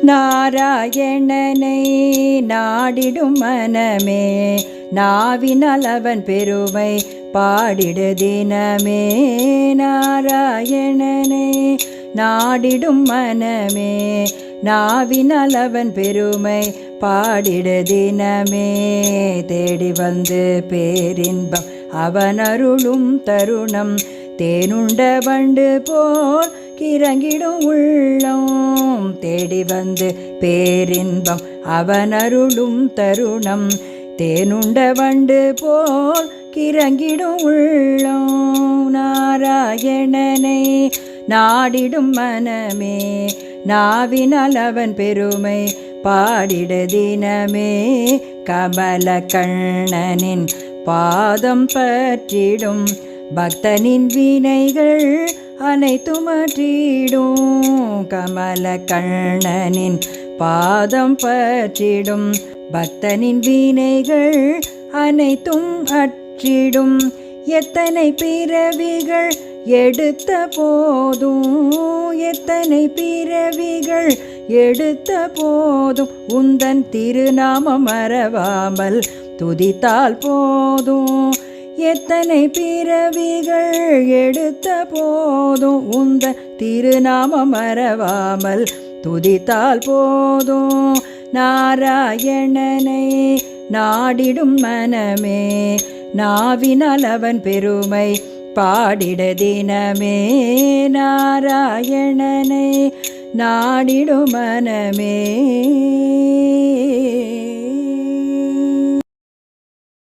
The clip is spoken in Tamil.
நாராயணனை நாடிடும் மனமே நாவினால் அவன் பெருமை பாடிடு தினமே. நாராயணனை நாடிடும் மனமே நாவினால் அவன் பெருமை பாடிடு தினமே. தேடி வந்து பேரின்பம் அவன் அருளும் தருணம் தேனுண்ட வண்டு போல் கிறங்கிடும் உள்ளம். தேடி வந்து பேரின்பம் அவன் அருளும் தருணம் தேனுண்ட வண்டு போல் கிறங்கிடும் உள்ளம். நாராயணனை நாடிடும் மனமே நாவினால் அவன் பெருமை பாடிட தினமே. கமல கண்ணனின் பாதம் பற்றிடும் பக்தனின் வினைகள் அனைத்தும் அற்றிடும். கமல கண்ணனின் பாதம் பற்றிடும் பக்தனின் வினைகள் அனைத்தும் அற்றிடும். எத்தனை பிறவிகள் எடுத்த போதும் எத்தனை பிறவிகள் எடுத்த போதும் உந்தன் திருநாமம் மறவாமல் துதித்தால் போதும். எத்தனை பிறவிகள் எடுத்த போதும் உந்தன் திருநாமம் மறவாமல் துதித்தால் போதும். நாராயணனை நாடிடும் மனமே நாவினால் அவன் பெருமை பாடிட தினமே. நாராயணனை நாடிடும் மனமே.